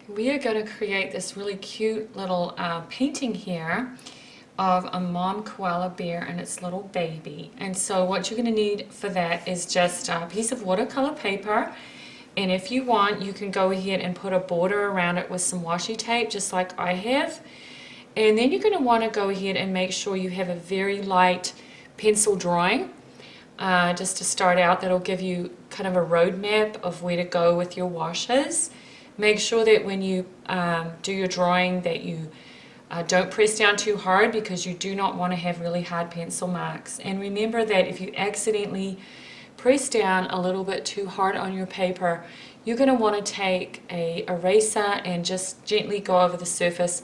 We are going to create this really cute little painting here of a mom koala bear and its little baby. And so what you're going to need for that is just a piece of watercolor paper, and if you want you can go ahead and put a border around it with some washi tape just like I have. And then you're going to want to go ahead and make sure you have a very light pencil drawing just to start out. That'll give you kind of a roadmap of where to go with your washes. Make sure that when you do your drawing that you don't press down too hard, because you do not want to have really hard pencil marks. And remember that if you accidentally press down a little bit too hard on your paper, you're going to want to take a eraser and just gently go over the surface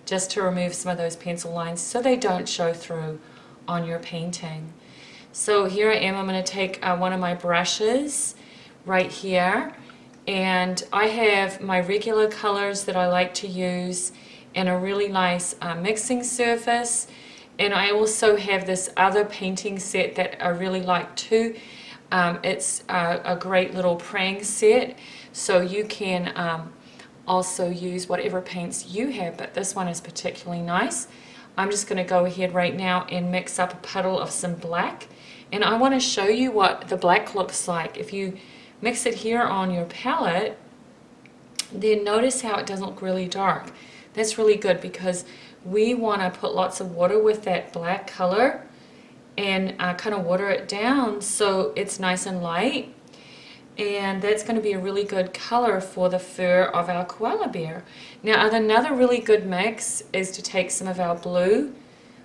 just to remove some of those pencil lines so they don't show through on your painting. So here I am. I'm going to take one of my brushes right here, and I have my regular colors that I like to use and a really nice mixing surface, and I also have this other painting set that I really like too. It's a great little praying set, so you can also use whatever paints you have, but this one is particularly nice. I'm just going to go ahead right now and mix up a puddle of some black, and I want to show you what the black looks like. If you mix it here on your palette, then notice how it doesn't look really dark. That's really good because we want to put lots of water with that black color and kind of water it down so it's nice and light, and that's going to be a really good color for the fur of our koala bear. Now another really good mix is to take some of our blue,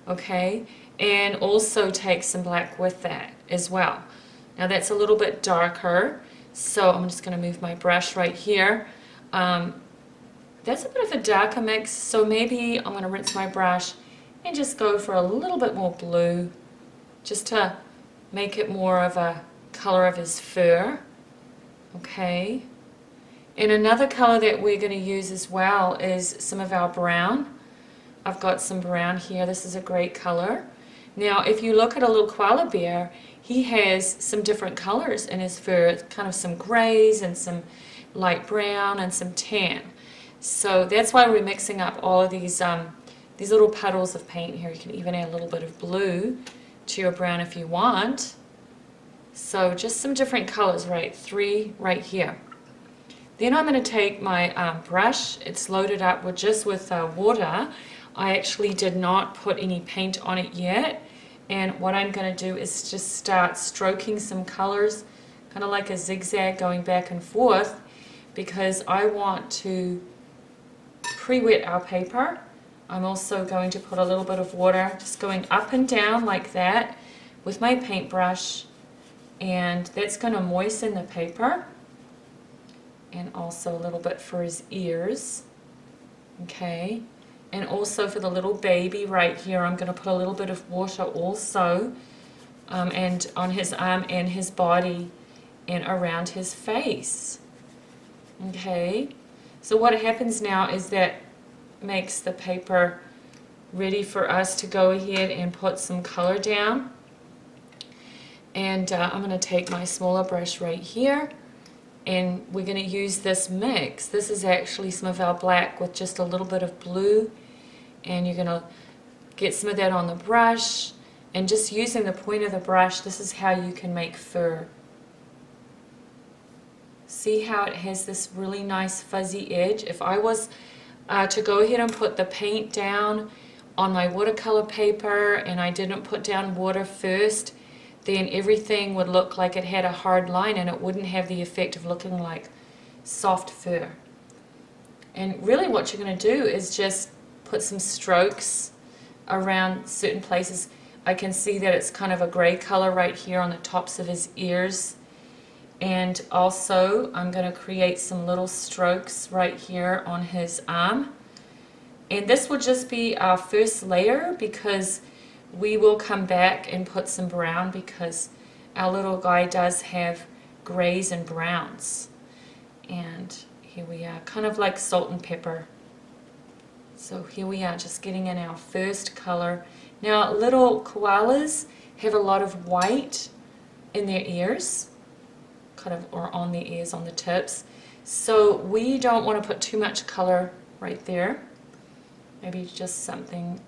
okay, and also take some black with that as well. Now that's a little bit darker, so I'm just going to move my brush right here. That's a bit of a darker mix, so maybe I'm going to rinse my brush and just go for a little bit more blue just to make it more of a color of his fur. Okay, and another color that we're going to use as well is some of our brown. I've got some brown here. This is a great color. Now if you look at a little koala bear, he has some different colors in his fur, kind of some grays and some light brown and some tan. So that's why we're mixing up all of these little puddles of paint here. You can even add a little bit of blue to your brown if you want. So just some different colors, right? 3 right here. Then I'm going to take my brush. It's loaded up with just with water. I actually did not put any paint on it yet. And what I'm going to do is just start stroking some colors, kind of like a zigzag going back and forth, because I want to pre-wet our paper. I'm also going to put a little bit of water just going up and down like that with my paintbrush, and that's going to moisten the paper, and also a little bit for his ears. Okay, and also for the little baby right here I'm going to put a little bit of water also, and on his arm and his body and around his face. Okay, so what happens now is that makes the paper ready for us to go ahead and put some color down. And I'm going to take my smaller brush right here, and we're going to use this mix. This is actually some of our black with just a little bit of blue, and you're going to get some of that on the brush, and just using the point of the brush, this is how you can make fur. See how it has this really nice fuzzy edge? If I was to go ahead and put the paint down on my watercolor paper and I didn't put down water first, then everything would look like it had a hard line and it wouldn't have the effect of looking like soft fur. And really what you're going to do is just put some strokes around certain places. I can see that it's kind of a gray color right here on the tops of his ears. And also I'm going to create some little strokes right here on his arm. And this will just be our first layer, because we will come back and put some brown, because our little guy does have grays and browns. And here we are, kind of like salt and pepper. So here we are, just getting in our first color. Now little koalas have a lot of white in their ears, kind of, or on the ears, on the tips. So we don't want to put too much color right there. Maybe just something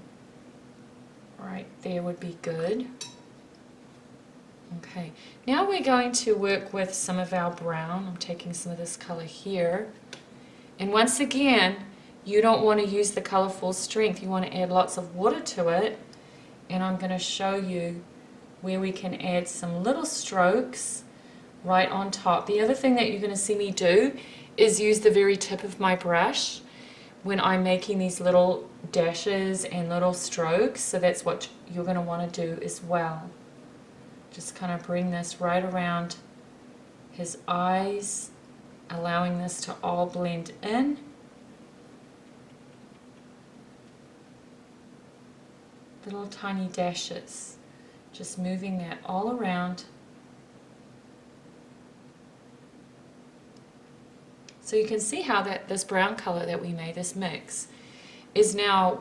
right there would be good. Okay, now we're going to work with some of our brown. I'm taking some of this color here. And once again, you don't want to use the color full strength. You want to add lots of water to it. And I'm going to show you where we can add some little strokes right on top. The other thing that you're going to see me do is use the very tip of my brush when I'm making these little dashes and little strokes. So that's what you're going to want to do as well. Just kind of bring this right around his eyes, allowing this to all blend in. Little tiny dashes, just moving that all around. So you can see how this brown color that we made, this mix, is now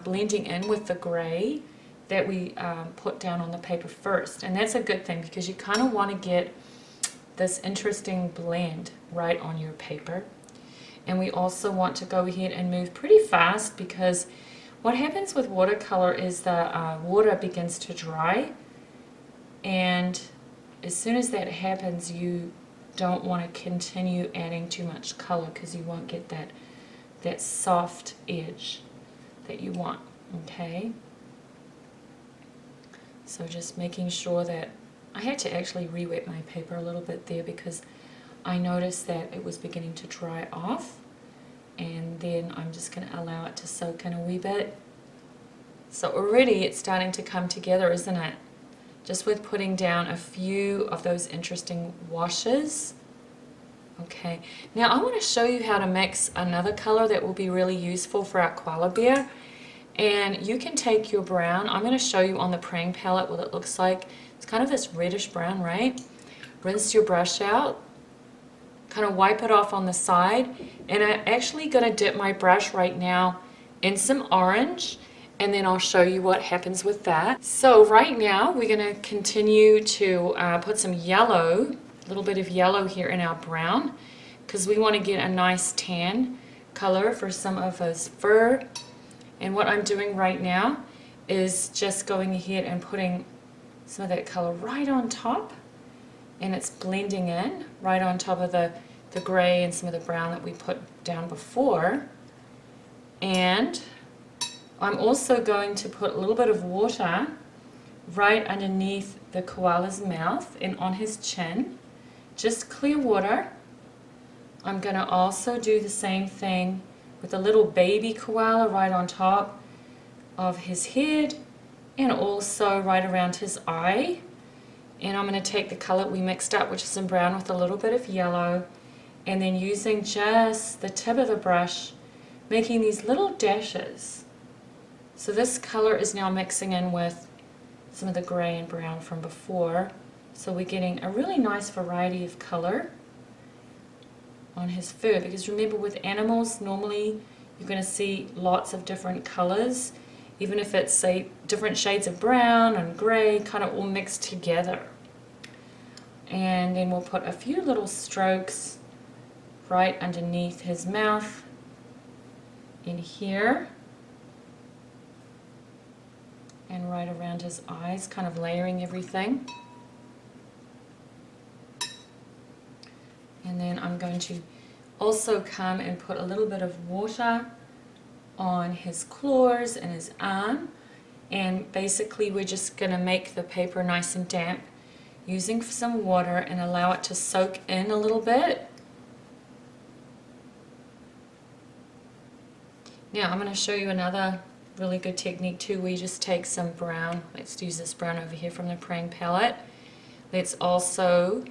blending in with the gray that we put down on the paper first. And that's a good thing because you kind of want to get this interesting blend right on your paper. And we also want to go ahead and move pretty fast because what happens with watercolor is the water begins to dry, and as soon as that happens you don't want to continue adding too much color because you won't get that soft edge that you want. Okay, so just making sure that I had to actually re-wet my paper a little bit there because I noticed that it was beginning to dry off, and then I'm just going to allow it to soak in a wee bit. So already it's starting to come together, isn't it? Just with putting down a few of those interesting washes. Okay, now I want to show you how to mix another color that will be really useful for our koala bear. And you can take your brown. I'm going to show you on the praying palette what it looks like. It's kind of this reddish brown, right? Rinse your brush out, kind of wipe it off on the side, and I'm actually going to dip my brush right now in some orange, and then I'll show you what happens with that. So right now we're going to continue to put some yellow, a little bit of yellow here in our brown, because we want to get a nice tan color for some of his fur. And what I'm doing right now is just going ahead and putting some of that color right on top, and it's blending in right on top of the gray and some of the brown that we put down before. And I'm also going to put a little bit of water right underneath the koala's mouth and on his chin, just clear water. I'm going to also do the same thing with a little baby koala right on top of his head and also right around his eye. And I'm going to take the color we mixed up, which is in brown, with a little bit of yellow, and then using just the tip of the brush, making these little dashes. So this color is now mixing in with some of the gray and brown from before. So we're getting a really nice variety of color on his fur, because remember, with animals normally you're going to see lots of different colors, even if it's, say, different shades of brown and gray kind of all mixed together. And then we'll put a few little strokes right underneath his mouth in here and right around his eyes, kind of layering everything. And then I'm going to also come and put a little bit of water on his claws and his arm, and basically we're just going to make the paper nice and damp using some water and allow it to soak in a little bit. Now I'm going to show you another really good technique too, where you just take some brown. Let's use this brown over here from the praying palette. Let's also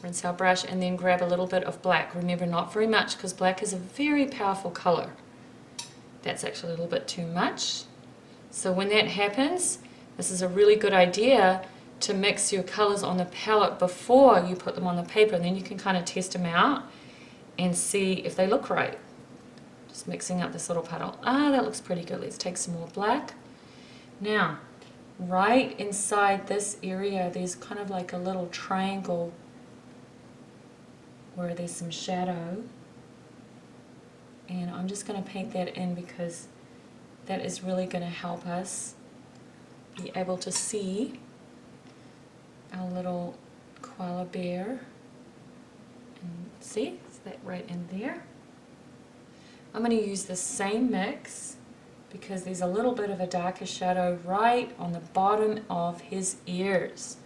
rinse our brush and then grab a little bit of black. Remember, not very much, because black is a very powerful color. That's actually a little bit too much. So when that happens, this is a really good idea to mix your colors on the palette before you put them on the paper, and then you can kind of test them out and see if they look right. Just mixing up this little puddle. Ah, that looks pretty good. Let's take some more black. Now, right inside this area, there's kind of like a little triangle where there's some shadow. And I'm just going to paint that in because that is really going to help us be able to see our little koala bear. And see, is that right in there? I'm going to use the same mix because there's a little bit of a darker shadow right on the bottom of his ears.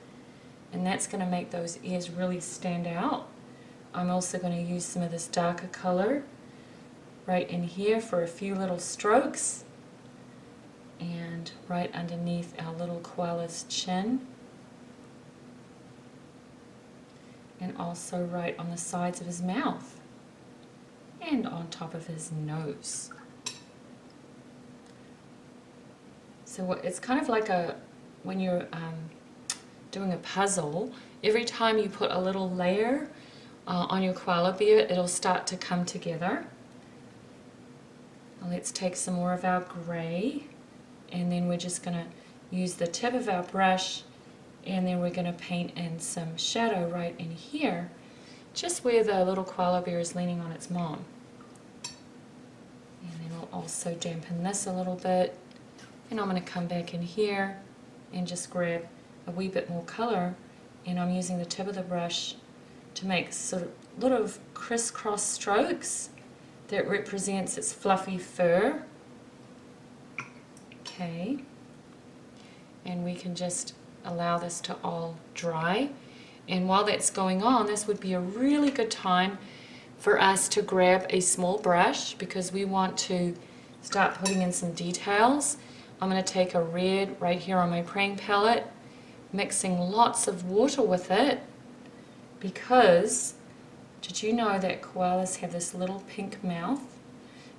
And that's going to make those ears really stand out. I'm also going to use some of this darker color right in here for a few little strokes, and right underneath our little koala's chin, and also right on the sides of his mouth and on top of his nose. So it's kind of like when you're doing a puzzle, every time you put a little layer on your koala bear, it'll start to come together. Now let's take some more of our grey, and then we're just going to use the tip of our brush, and then we're going to paint in some shadow right in here, just where the little koala bear is leaning on its mom. And then we'll also dampen this a little bit, and I'm going to come back in here and just grab a wee bit more color, and I'm using the tip of the brush to make sort of little crisscross strokes that represents its fluffy fur. Okay, and we can just allow this to all dry, and while that's going on, this would be a really good time for us to grab a small brush because we want to start putting in some details. I'm going to take a red right here on my praying palette, mixing lots of water with it, because did you know that koalas have this little pink mouth?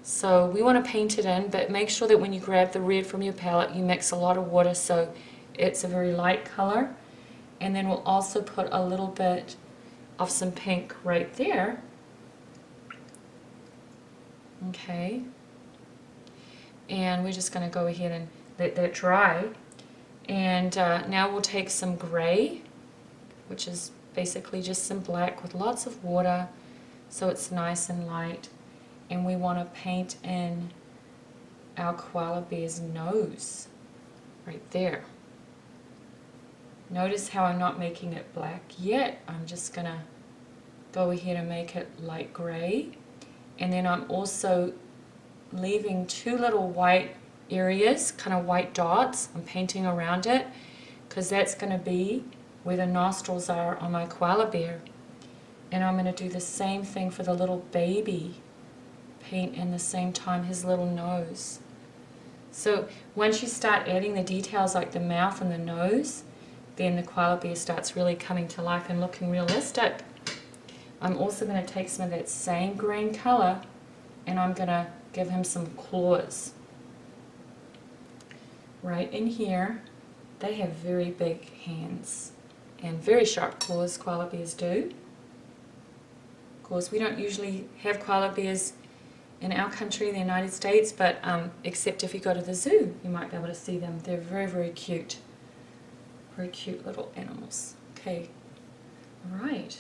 So we want to paint it in, but make sure that when you grab the red from your palette, you mix a lot of water so it's a very light color. And then we'll also put a little bit of some pink right there. Okay. And we're just going to go ahead and let that dry. And now we'll take some gray, which is basically just some black with lots of water, so it's nice and light. And we want to paint in our koala bear's nose right there. Notice how I'm not making it black yet. I'm just going to go ahead and make it light gray. And then I'm also leaving two little white areas, kind of white dots. I'm painting around it because that's going to be where the nostrils are on my koala bear. And I'm going to do the same thing for the little baby. Paint in the same time his little nose. So once you start adding the details like the mouth and the nose, then the koala bear starts really coming to life and looking realistic. I'm also going to take some of that same green color and I'm going to give him some claws. Right in here, they have very big hands and very sharp claws, koala bears do. Of course, we don't usually have koala bears in our country, the United States, but except if you go to the zoo, you might be able to see them. They're very, very cute. Very cute little animals. Okay, all right.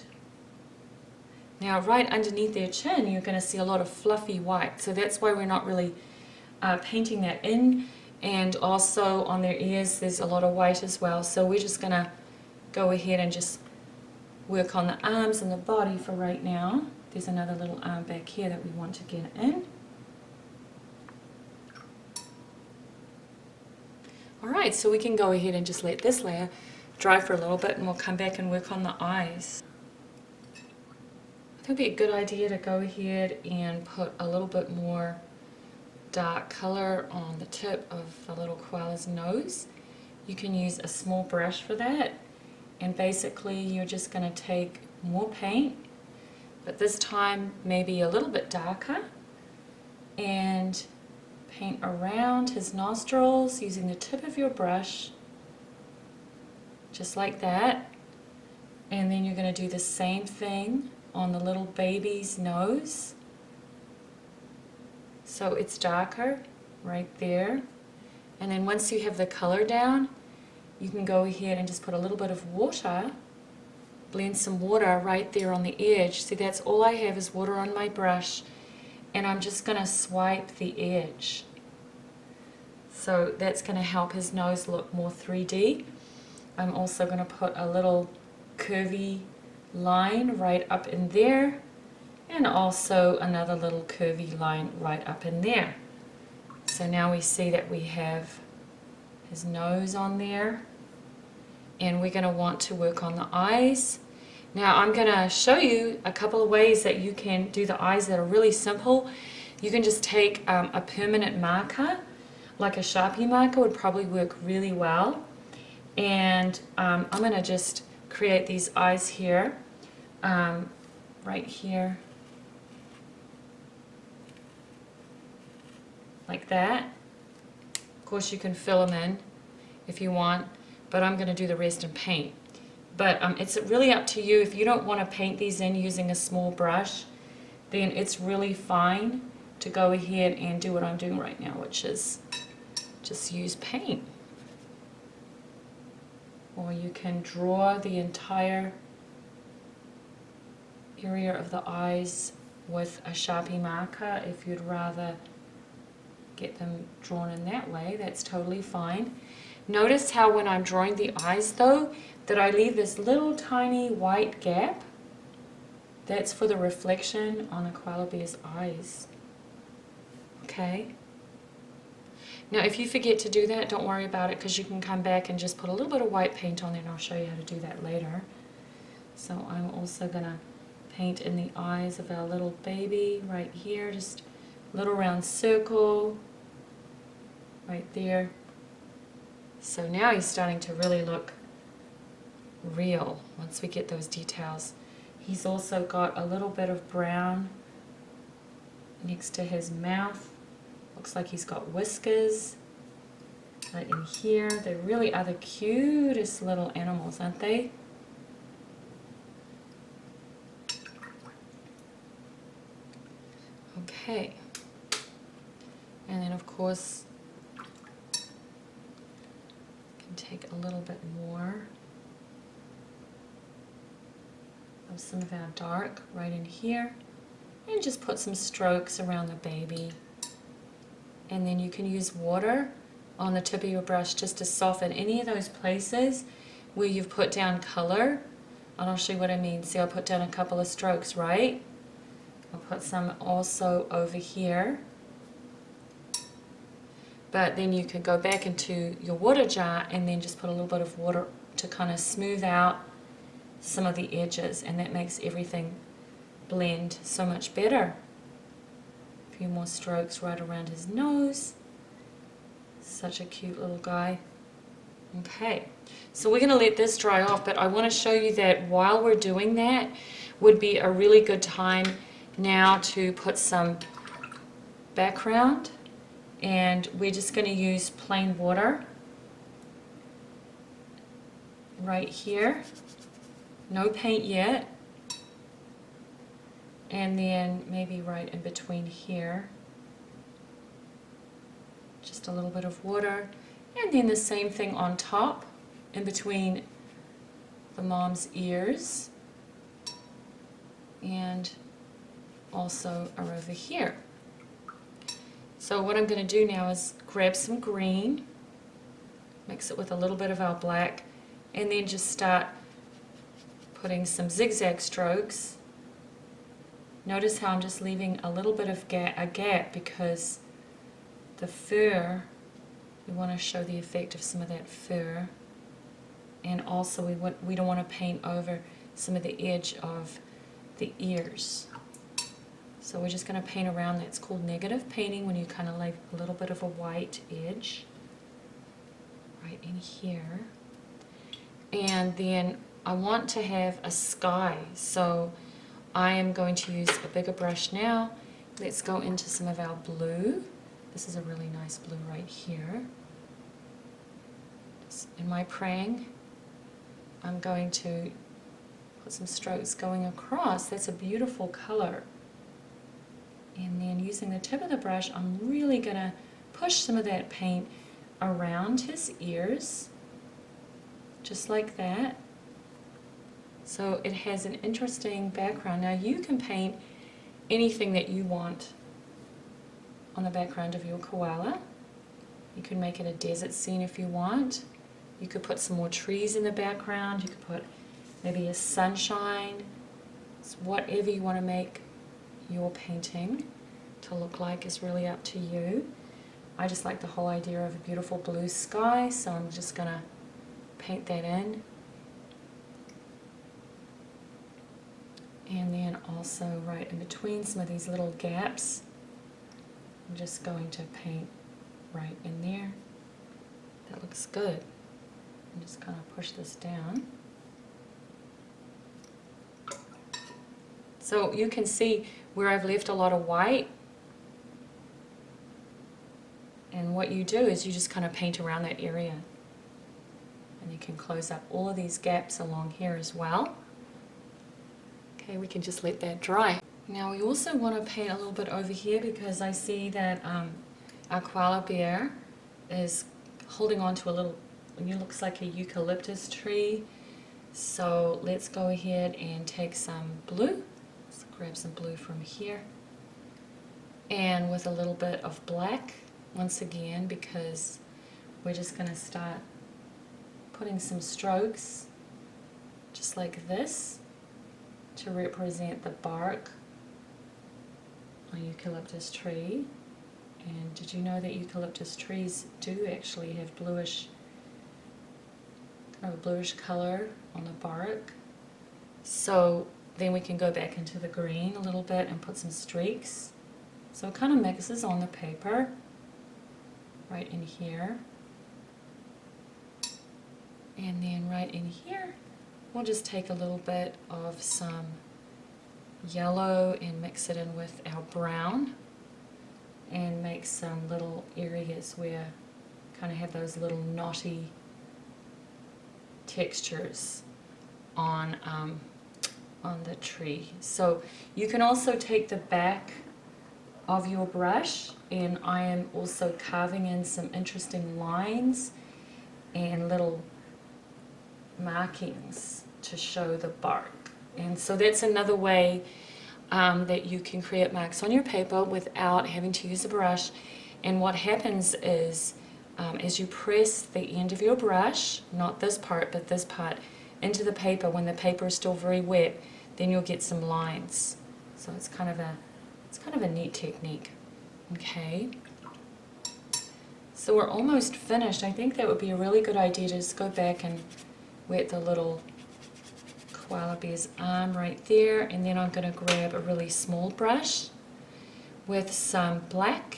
Now, right underneath their chin, you're going to see a lot of fluffy white. So that's why we're not really painting that in. And also on their ears, there's a lot of white as well. So we're just going to go ahead and just work on the arms and the body for right now. There's another little arm back here that we want to get in. Alright, so we can go ahead and just let this layer dry for a little bit and we'll come back and work on the eyes. I think it would be a good idea to go ahead and put a little bit more dark color on the tip of the little koala's nose. You can use a small brush for that, and basically you're just going to take more paint, but this time maybe a little bit darker, and paint around his nostrils using the tip of your brush, just like that. And then you're going to do the same thing on the little baby's nose. So it's darker right there. And then once you have the color down, you can go ahead and just put a little bit of water blend some water right there on the edge. See, that's all I have is water on my brush, and I'm just going to swipe the edge. So that's going to help his nose look more 3D. I'm also going to put a little curvy line right up in there, and also another little curvy line right up in there. So now we see that we have his nose on there, and we're going to want to work on the eyes. Now I'm going to show you a couple of ways that you can do the eyes that are really simple. You can just take a permanent marker, like a Sharpie marker would probably work really well. And I'm going to just create these eyes here, right here, like that. Of course you can fill them in if you want, but I'm going to do the rest in paint. But it's really up to you. If you don't want to paint these in using a small brush, then it's really fine to go ahead and do what I'm doing right now, which is just use paint. Or you can draw the entire area of the eyes with a Sharpie marker if you'd rather get them drawn in that way. That's totally fine. Notice how when I'm drawing the eyes though, that I leave this little tiny white gap. That's for the reflection on a koala bear's eyes. Okay? Now if you forget to do that, don't worry about it, because you can come back and just put a little bit of white paint on there, and I'll show you how to do that later. So I'm also going to paint in the eyes of our little baby right here, just a little round circle right there. So now he's starting to really look real once we get those details. He's also got a little bit of brown next to his mouth. Looks like he's got whiskers right in here. They really are the cutest little animals, aren't they? Okay. And then of course, can take a little bit more of some of our dark right in here, and just put some strokes around the baby. And then you can use water on the tip of your brush just to soften any of those places where you've put down color. And I'll show you what I mean. See, I'll put down a couple of strokes, right? I'll put some also over here. But then you can go back into your water jar and then just put a little bit of water to kind of smooth out some of the edges, and that makes everything blend so much better. A few more strokes right around his nose. Such a cute little guy. Okay, so we're going to let this dry off, but I want to show you that while we're doing that would be a really good time now to put some background, and we're just going to use plain water right here. No paint yet. And then maybe right in between here, just a little bit of water, and then the same thing on top in between the mom's ears, and also are over here. So what I'm going to do now is grab some green, mix it with a little bit of our black, and then just start putting some zigzag strokes. Notice how I'm just leaving a little bit of a gap because the fur, we want to show the effect of some of that fur, and also we don't want to paint over some of the edge of the ears. So we're just going to paint around that. It's called negative painting, when you kind of leave a little bit of a white edge right in here. And then I want to have a sky, so I am going to use a bigger brush now. Let's go into some of our blue. This is a really nice blue right here. Just in my praying, I'm going to put some strokes going across. That's a beautiful color. And then using the tip of the brush, I'm really going to push some of that paint around his ears, just like that. So it has an interesting background. Now you can paint anything that you want on the background of your koala. You can make it a desert scene if you want. You could put some more trees in the background. You could put maybe a sunshine. It's whatever you want to make your painting to look like is really up to you. I just like the whole idea of a beautiful blue sky, so I'm just going to paint that in. And then also right in between some of these little gaps, I'm just going to paint right in there. That looks good. I'm just going to push this down. So you can see where I've left a lot of white. And what you do is you just kind of paint around that area. And you can close up all of these gaps along here as well. Okay, we can just let that dry. Now we also want to paint a little bit over here because I see that our koala bear is holding on to a little, it looks like a eucalyptus tree. So let's go ahead and take some blue. Let's grab some blue from here. And with a little bit of black, once again, because we're just going to start putting some strokes just like this to represent the bark on a eucalyptus tree. And did you know that eucalyptus trees do actually have bluish, kind of a bluish color on the bark? So then we can go back into the green a little bit and put some streaks. So it kind of mixes on the paper right in here. And then right in here, we'll just take a little bit of some yellow and mix it in with our brown and make some little areas where kind of have those little knotty textures on the tree. So you can also take the back of your brush, and I am also carving in some interesting lines and little markings to show the bark. And so that's another way that you can create marks on your paper without having to use a brush. And what happens is as you press the end of your brush, not this part but this part, into the paper when the paper is still very wet, then you'll get some lines. So it's kind of a neat technique. Okay, so we're almost finished. I think that would be a really good idea to just go back and wet the little koala bear's arm right there, and then I'm going to grab a really small brush with some black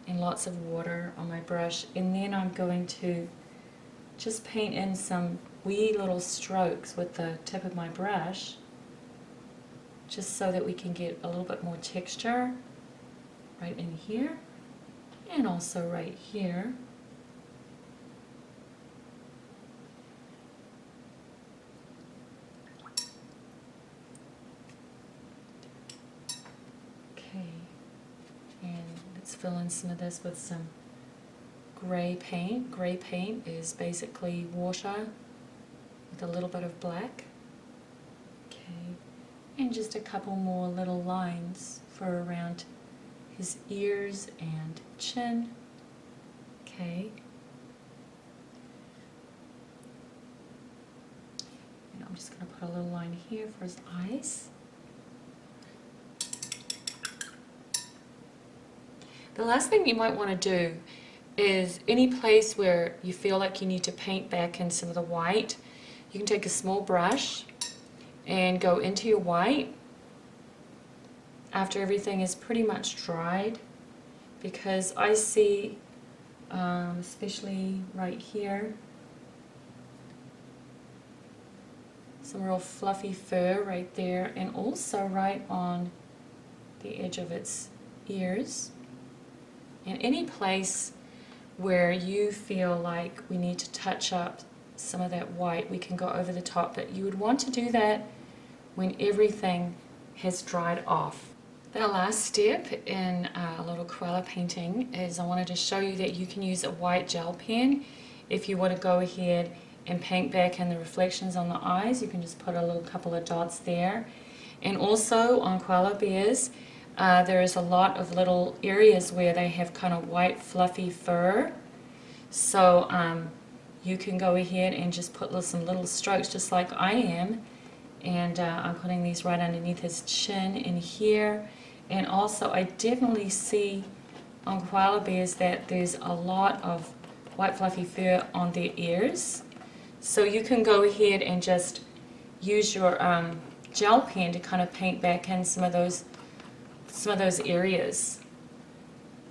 and lots of water on my brush, and then I'm going to just paint in some wee little strokes with the tip of my brush, just so that we can get a little bit more texture right in here and also right here. Okay, and let's fill in some of this with some gray paint. Gray paint is basically water with a little bit of black. Okay, and just a couple more little lines for around his ears and chin. Okay, and I'm just going to put a little line here for his eyes. The last thing you might want to do is any place where you feel like you need to paint back in some of the white, you can take a small brush and go into your white after everything is pretty much dried, because I see, especially right here, some real fluffy fur right there, and also right on the edge of its ears. And any place where you feel like we need to touch up some of that white, we can go over the top, but you would want to do that when everything has dried off. The last step in a little koala painting is I wanted to show you that you can use a white gel pen if you want to go ahead and paint back in the reflections on the eyes. You can just put a little couple of dots there. And also on koala bears, there is a lot of little areas where they have kind of white fluffy fur. So you can go ahead and just put some little strokes just like I am. And I'm putting these right underneath his chin in here. And also I definitely see on koala bears that there's a lot of white fluffy fur on their ears. So you can go ahead and just use your gel pen to kind of paint back in some of those areas,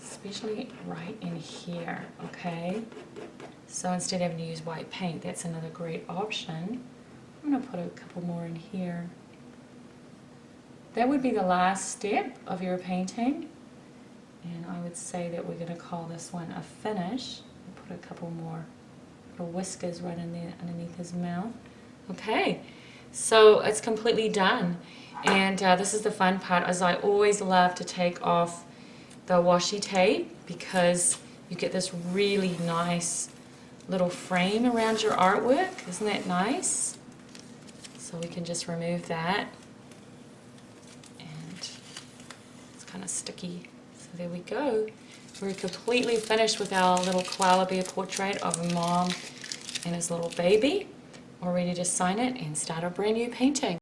especially right in here, okay? So instead of having to use white paint, that's another great option. I'm going to put a couple more in here. That would be the last step of your painting, and I would say that we're going to call this one a finish. I'll put a couple more little whiskers right in there underneath his mouth. Okay, so it's completely done. And this is the fun part, as I always love to take off the washi tape because you get this really nice little frame around your artwork. Isn't that nice? So we can just remove that. And it's kind of sticky. So there we go. We're completely finished with our little koala bear portrait of a mom and his little baby. We're ready to sign it and start a brand new painting.